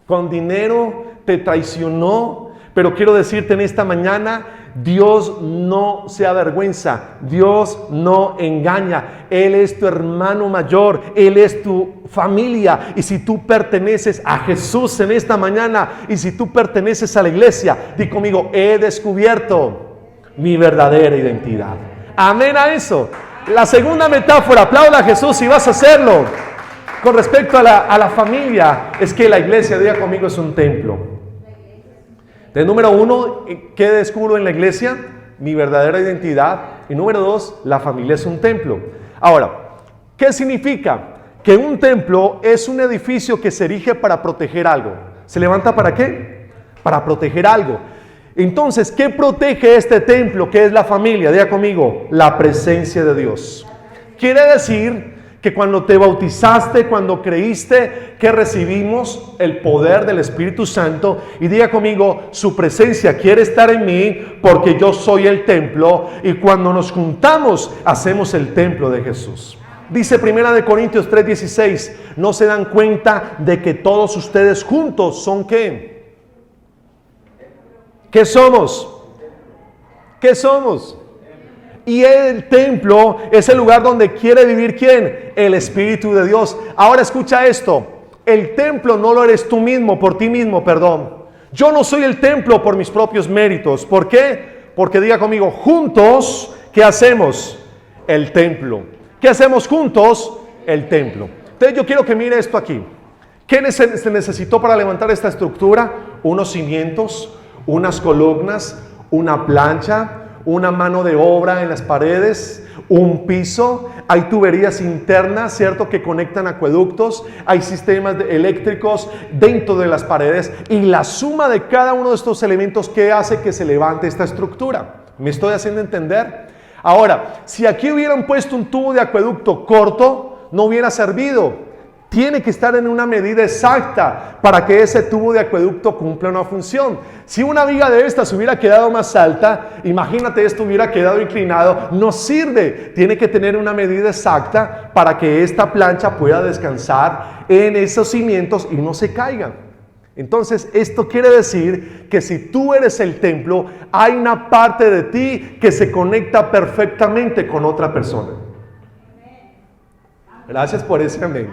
con dinero, te traicionó, pero quiero decirte en esta mañana, Dios no se avergüenza, Dios no engaña, Él es tu hermano mayor, Él es tu familia, y si tú perteneces a Jesús en esta mañana, y si tú perteneces a la iglesia, di conmigo, he descubierto mi verdadera identidad. Amén a eso. La segunda metáfora, aplauda a Jesús si vas a hacerlo. Con respecto a la familia, es que la iglesia, diga conmigo, es un templo. De número 1, ¿qué descubro en la iglesia? Mi verdadera identidad. Y número 2, la familia es un templo. Ahora, ¿qué significa? Que un templo es un edificio que se erige para proteger algo. ¿Se levanta para qué? Para proteger algo. Entonces, ¿qué protege este templo? ¿Qué es la familia? Diga conmigo, la presencia de Dios. Quiere decir que cuando te bautizaste, cuando creíste, que recibimos el poder del Espíritu Santo, y diga conmigo, su presencia quiere estar en mí porque yo soy el templo, y cuando nos juntamos hacemos el templo de Jesús. Dice 1 Corintios 3:16, ¿no se dan cuenta de que todos ustedes juntos son qué? ¿Qué somos? ¿Qué somos? Y el templo es el lugar donde quiere vivir ¿quién? El Espíritu de Dios. Ahora escucha esto. El templo no lo eres tú mismo, por ti mismo, perdón. Yo no soy el templo por mis propios méritos. ¿Por qué? Porque diga conmigo, juntos, ¿qué hacemos? El templo. ¿Qué hacemos juntos? El templo. Entonces yo quiero que mire esto aquí. ¿Qué se necesitó para levantar esta estructura? Unos cimientos, unas columnas, una plancha, una mano de obra en las paredes, un piso, hay tuberías internas, ¿cierto?, que conectan acueductos, hay sistemas eléctricos dentro de las paredes, y la suma de cada uno de estos elementos que hace que se levante esta estructura. ¿Me estoy haciendo entender? Ahora, si aquí hubieran puesto un tubo de acueducto corto, no hubiera servido. Tiene que estar en una medida exacta para que ese tubo de acueducto cumpla una función. Si una viga de estas hubiera quedado más alta, imagínate esto hubiera quedado inclinado, no sirve. Tiene que tener una medida exacta para que esta plancha pueda descansar en esos cimientos y no se caigan. Entonces, esto quiere decir que si tú eres el templo, hay una parte de ti que se conecta perfectamente con otra persona. Gracias por ese amén.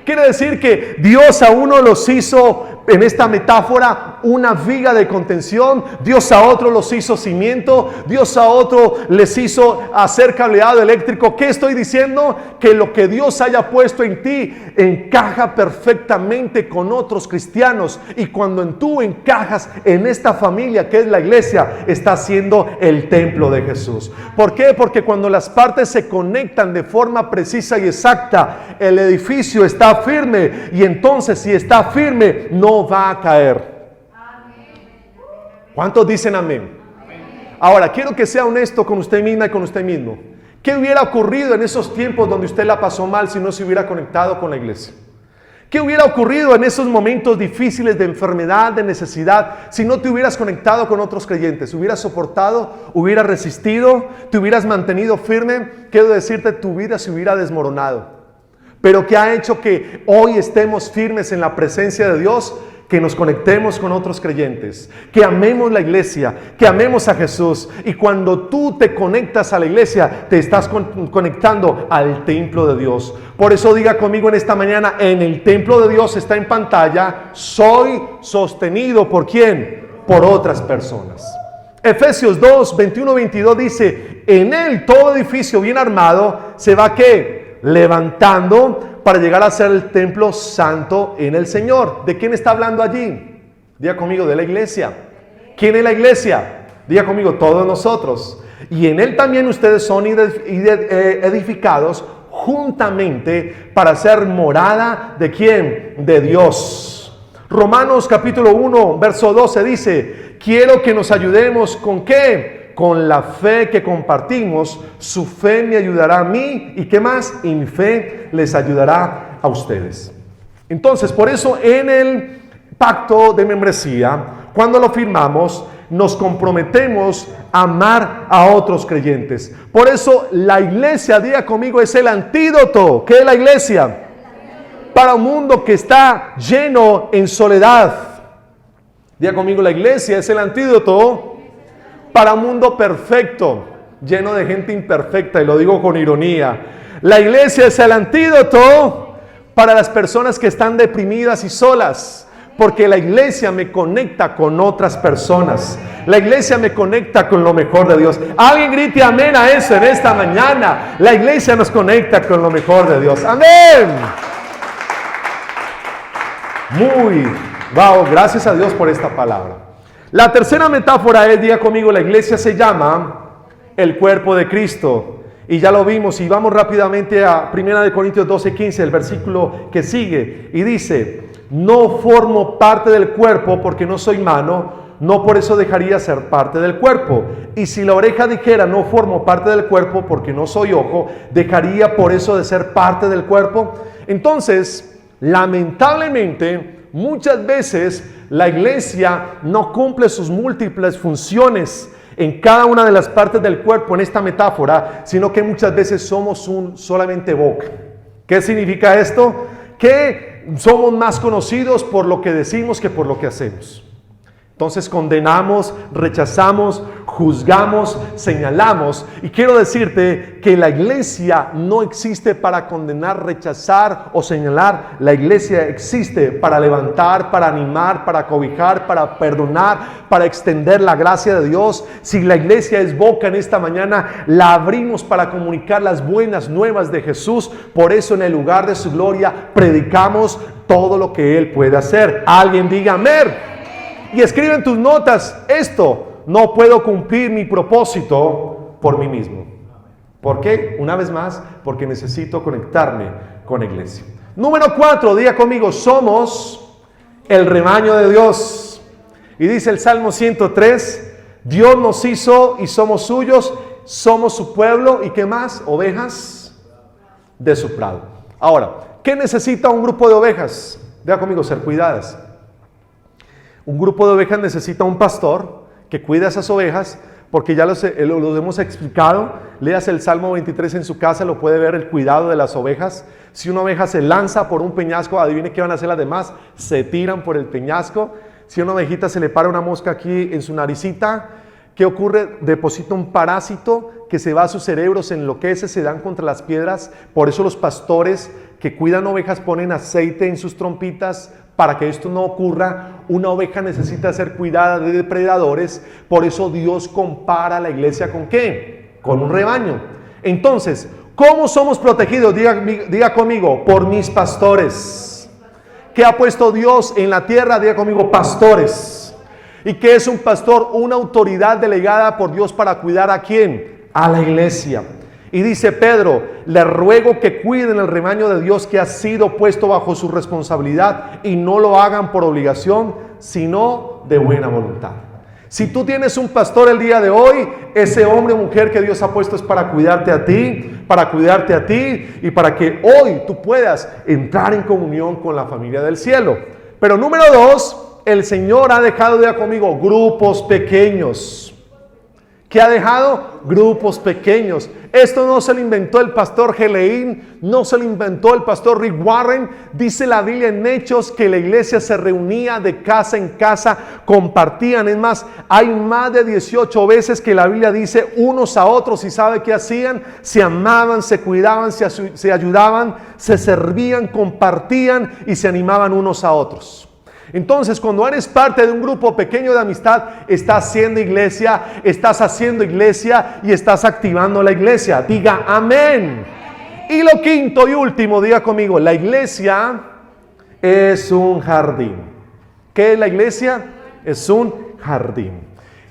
Quiere decir que Dios a uno los hizo, en esta metáfora, una viga de contención. Dios a otro los hizo cimiento. Dios a otro les hizo hacer cableado eléctrico. ¿Qué estoy diciendo? Que lo que Dios haya puesto en ti encaja perfectamente con otros cristianos. Y cuando tú encajas en esta familia que es la iglesia, está siendo el templo de Jesús. ¿Por qué? Porque cuando las partes se conectan de forma precisa y exacta, el edificio está firme, y entonces si está firme no va a caer. ¿Cuántos dicen amén? Ahora quiero que sea honesto con usted misma y con usted mismo. ¿Qué hubiera ocurrido en esos tiempos donde usted la pasó mal si no se hubiera conectado con la iglesia? ¿Qué hubiera ocurrido en esos momentos difíciles de enfermedad, de necesidad, si no te hubieras conectado con otros creyentes? ¿Hubieras soportado? ¿Hubieras resistido? ¿Te hubieras mantenido firme? Quiero decirte, tu vida se hubiera desmoronado. Pero ¿qué ha hecho que hoy estemos firmes en la presencia de Dios? Que nos conectemos con otros creyentes, que amemos la iglesia, que amemos a Jesús. Y cuando tú te conectas a la iglesia, te estás conectando al templo de Dios. Por eso diga conmigo en esta mañana, en el templo de Dios está en pantalla, soy sostenido ¿por quién? Por otras personas. Efesios 2, 21, 22 dice, en él todo edificio bien armado se va ¿qué? Levantando para llegar a ser el templo santo en el Señor. ¿De quién está hablando allí? Diga conmigo, de la iglesia. ¿Quién es la iglesia? Diga conmigo, todos nosotros. Y en él también ustedes son edificados juntamente para ser morada ¿de quién? De Dios. Romanos capítulo 1, verso 12 dice, quiero que nos ayudemos ¿con qué? Con la fe que compartimos. Su fe me ayudará a mí. ¿Y qué más? Y mi fe les ayudará a ustedes. Entonces, por eso en el pacto de membresía, cuando lo firmamos, nos comprometemos a amar a otros creyentes. Por eso la iglesia, diga conmigo, es el antídoto. ¿Qué es la iglesia? Para un mundo que está lleno en soledad. Diga conmigo, la iglesia es el antídoto para un mundo perfecto, lleno de gente imperfecta, y lo digo con ironía. La iglesia es el antídoto para las personas que están deprimidas y solas. Porque la iglesia me conecta con otras personas. La iglesia me conecta con lo mejor de Dios. Alguien grite amén a eso en esta mañana. La iglesia nos conecta con lo mejor de Dios. Amén. Wow, gracias a Dios por esta palabra. La tercera metáfora es, diga conmigo, la iglesia se llama el cuerpo de Cristo. Y ya lo vimos, y vamos rápidamente a 1 Corintios 12:15, el versículo que sigue. Y dice, no formo parte del cuerpo porque no soy mano, no por eso dejaría ser parte del cuerpo. Y si la oreja dijera, no formo parte del cuerpo porque no soy ojo, dejaría por eso de ser parte del cuerpo. Entonces, lamentablemente, muchas veces la iglesia no cumple sus múltiples funciones en cada una de las partes del cuerpo en esta metáfora, sino que muchas veces somos solamente boca. ¿Qué significa esto? Que somos más conocidos por lo que decimos que por lo que hacemos. Entonces condenamos, rechazamos, juzgamos, señalamos. Y quiero decirte que la iglesia no existe para condenar, rechazar o señalar. La iglesia existe para levantar, para animar, para cobijar, para perdonar, para extender la gracia de Dios. Si la iglesia es boca en esta mañana, la abrimos para comunicar las buenas nuevas de Jesús. Por eso en el lugar de su gloria predicamos todo lo que Él puede hacer. Alguien diga amén. Y escribe en tus notas esto: no puedo cumplir mi propósito por mí mismo. ¿Por qué? Una vez más, porque necesito conectarme con la iglesia. Número 4, diga conmigo, somos el rebaño de Dios. Y dice el Salmo 103, Dios nos hizo y somos suyos, somos su pueblo. ¿Y qué más? Ovejas de su prado. Ahora, ¿qué necesita un grupo de ovejas? Diga conmigo, ser cuidadas. Un grupo de ovejas necesita un pastor que cuide a esas ovejas, porque ya los hemos explicado. Leas el Salmo 23 en su casa, lo puede ver, el cuidado de las ovejas. Si una oveja se lanza por un peñasco, adivine qué van a hacer las demás, se tiran por el peñasco. Si a una ovejita se le para una mosca aquí en su naricita, ¿qué ocurre? Deposita un parásito que se va a sus cerebros, se enloquece, se dan contra las piedras. Por eso los pastores que cuidan ovejas ponen aceite en sus trompitas para que esto no ocurra. Una oveja necesita ser cuidada de depredadores. Por eso Dios compara a la iglesia ¿con qué? Con un rebaño. Entonces, ¿cómo somos protegidos? Diga conmigo, por mis pastores. ¿Qué ha puesto Dios en la tierra? Diga conmigo, pastores. ¿Y qué es un pastor? Una autoridad delegada por Dios para cuidar ¿a quién? A la iglesia. Y dice Pedro, les ruego que cuiden el rebaño de Dios que ha sido puesto bajo su responsabilidad y no lo hagan por obligación, sino de buena voluntad. Si tú tienes un pastor el día de hoy, ese hombre o mujer que Dios ha puesto es para cuidarte a ti, y para que hoy tú puedas entrar en comunión con la familia del cielo. Pero número 2, el Señor ha dejado, diga conmigo, grupos pequeños. ¿Qué ha dejado? Grupos pequeños. Esto no se lo inventó el pastor Geleín, no se lo inventó el pastor Rick Warren. Dice la Biblia en Hechos que la iglesia se reunía de casa en casa, compartían. Es más, hay más de 18 veces que la Biblia dice unos a otros, y ¿sabe qué hacían? Se amaban, se cuidaban, se ayudaban, se servían, compartían y se animaban unos a otros. Entonces, cuando eres parte de un grupo pequeño de amistad, estás haciendo iglesia y estás activando la iglesia. Diga amén. Y lo quinto y último, diga conmigo, la iglesia es un jardín. ¿Qué es la iglesia? Es un jardín.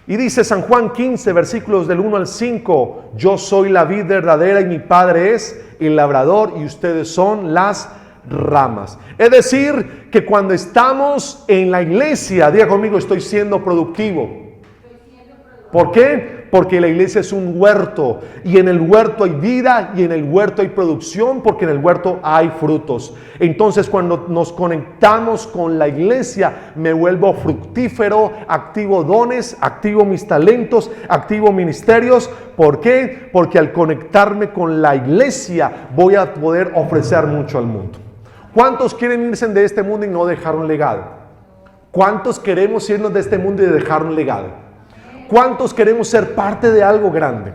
Y dice San Juan 15, versículos del 1 al 5, yo soy la vid verdadera y mi Padre es el labrador y ustedes son las ramas. Es decir, que cuando estamos en la iglesia, diga conmigo, estoy siendo productivo. ¿Por qué? Porque la iglesia es un huerto y en el huerto hay vida y en el huerto hay producción porque en el huerto hay frutos. Entonces cuando nos conectamos con la iglesia me vuelvo fructífero, activo dones, activo mis talentos, activo ministerios. ¿Por qué? Porque al conectarme con la iglesia voy a poder ofrecer mucho al mundo. ¿Cuántos quieren irse de este mundo y no dejar un legado? ¿Cuántos queremos irnos de este mundo y dejar un legado? ¿Cuántos queremos ser parte de algo grande?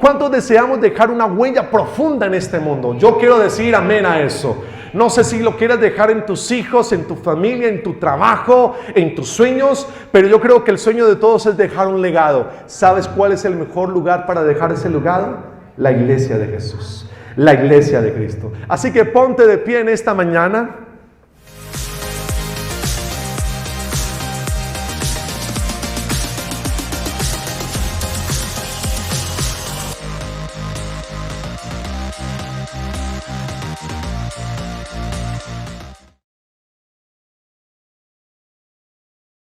¿Cuántos deseamos dejar una huella profunda en este mundo? Yo quiero decir amén a eso. No sé si lo quieras dejar en tus hijos, en tu familia, en tu trabajo, en tus sueños, pero yo creo que el sueño de todos es dejar un legado. ¿Sabes cuál es el mejor lugar para dejar ese legado? La iglesia de Jesús, la iglesia de Cristo. Así que ponte de pie en esta mañana.